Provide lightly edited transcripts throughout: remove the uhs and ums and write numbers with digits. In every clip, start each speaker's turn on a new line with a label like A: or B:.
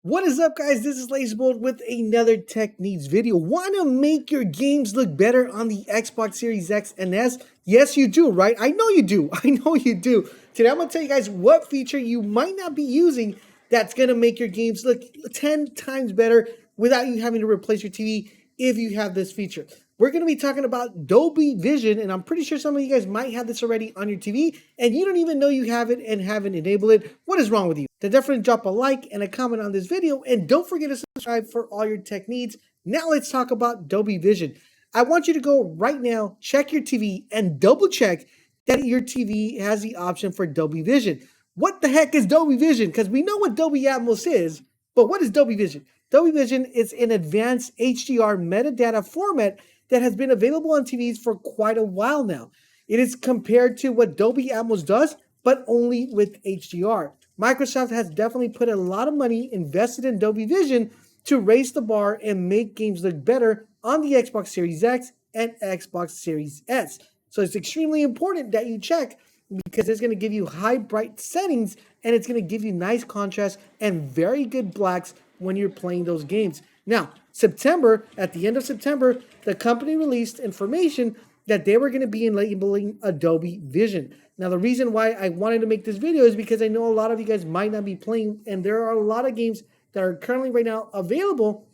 A: What is up, guys? This is Lazybolt with another Tech Needs video. Want to make your games look better on the Xbox Series X and S? Yes, you do, right? I know you do. I know you do. Today, I'm going to tell you guys what feature you might not be using that's going to make your games look 10 times better without you having to replace your TV if you have this feature. We're going to be talking about Dolby Vision, and I'm pretty sure some of you guys might have this already on your TV, and you don't even know you have it and haven't enabled it. What is wrong with you? Then definitely drop a like and a comment on this video, and don't forget to subscribe for all your tech needs. Now let's talk about Dolby Vision. I want you to go right now, check your TV, and double check that your TV has the option for Dolby Vision. What the heck is Dolby Vision? Because we know what Dolby Atmos is, but what is Dolby Vision? Dolby Vision is an advanced HDR metadata format that has been available on TVs for quite a while now. It is compared to what Dolby Atmos does, but only with HDR. Microsoft has definitely put a lot of money invested in Dolby Vision to raise the bar and make games look better on the Xbox Series X and Xbox Series S. So it's extremely important that you check because it's going to give you high bright settings and it's going to give you nice contrast and very good blacks when you're playing those games. Now, at the end of September, the company released information that they were going to be enabling Adobe Vision. Now, the reason why I wanted to make this video is because I know a lot of you guys might not be playing, and there are a lot of games that are currently right now available,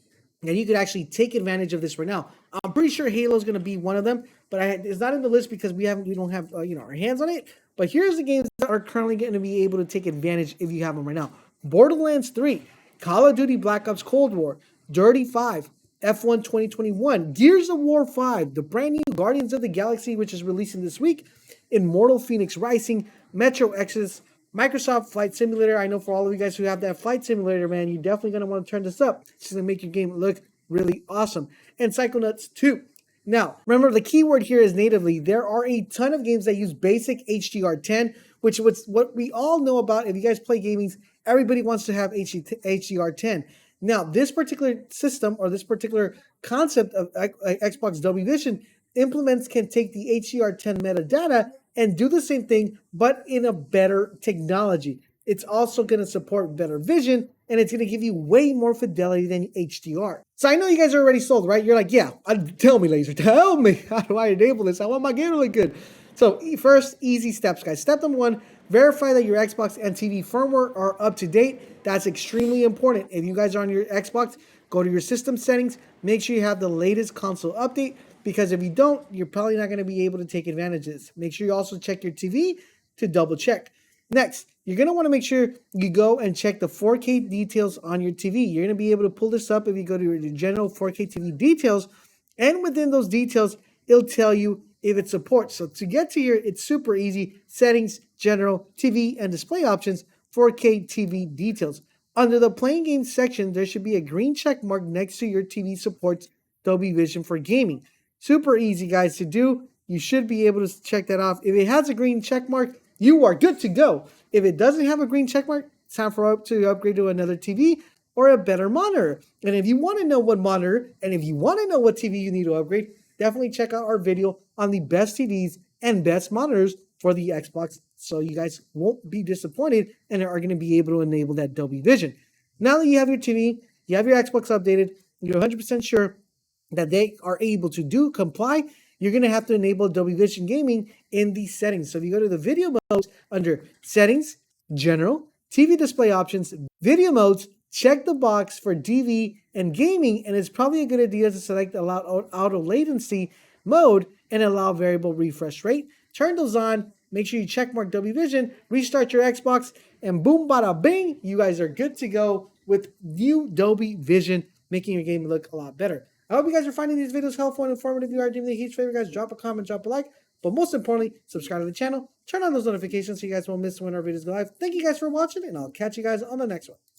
A: and you could actually take advantage of this right now. I'm pretty sure Halo is going to be one of them, but it's not in the list because we don't have our hands on it. But here's the games that are currently going to be able to take advantage if you have them right now: Borderlands 3, Call of Duty Black Ops Cold War, Dirty 5, F1 2021, Gears of War 5, the brand new Guardians of the Galaxy, which is releasing this week, Immortal Phoenix Rising, Metro Exodus, Microsoft Flight Simulator. I know for all of you guys who have that Flight Simulator, man, you're definitely going to want to turn this up. It's going to make your game look really awesome. And Psychonauts 2. Now, remember, the keyword here is natively. There are a ton of games that use basic HDR10, which was what we all know about. If you guys play gaming, everybody wants to have HDR10. Now, this particular system or this particular concept of Xbox Dolby Vision can take the HDR10 metadata and do the same thing, but in a better technology. It's also going to support better vision, and it's going to give you way more fidelity than HDR. So I know you guys are already sold, right? You're like, yeah, tell me, Laser, tell me, how do I enable this? I want my game to look good. So first, easy steps, guys. Step number one, verify that your Xbox and TV firmware are up to date. That's extremely important. If you guys are on your Xbox, go to your system settings, make sure you have the latest console update, because if you don't, you're probably not going to be able to take advantage of this. Make sure you also check your TV to double check. Next, you're going to want to make sure you go and check the 4K details on your TV. You're going to be able to pull this up if you go to your general 4K TV details, and within those details, it'll tell you if it supports. So to get to here, it's super easy. Settings, general, TV, and display options, 4K TV details. Under the playing games section, there should be a green check mark next to your TV supports Dolby Vision for gaming. Super easy, guys, to do. You should be able to check that off. If it has a green check mark, you are good to go. If it doesn't have a green check mark, it's time to upgrade to another TV or a better monitor. And if you want to know what monitor and if you want to know what TV you need to upgrade, definitely check out our video on the best TVs and best monitors for the Xbox, so you guys won't be disappointed and are going to be able to enable that Dolby Vision. Now that you have your TV, you have your Xbox updated, you're 100% sure that they are able to comply, you're going to have to enable Dolby Vision Gaming in the settings. So if you go to the video modes under Settings, General, TV Display Options, Video Modes, check the box for DV and Gaming, and it's probably a good idea to select Allow Auto Latency mode and allow variable refresh rate. Turn those on, make sure you check mark Dolby Vision, restart your Xbox, and boom, bada bing, you guys are good to go with new Dolby Vision, making your game look a lot better. I hope you guys are finding these videos helpful and informative. If you are doing me a huge favor, guys, drop a comment, drop a like, but most importantly, subscribe to the channel, turn on those notifications so you guys won't miss when our videos go live. Thank you guys for watching, and I'll catch you guys on the next one.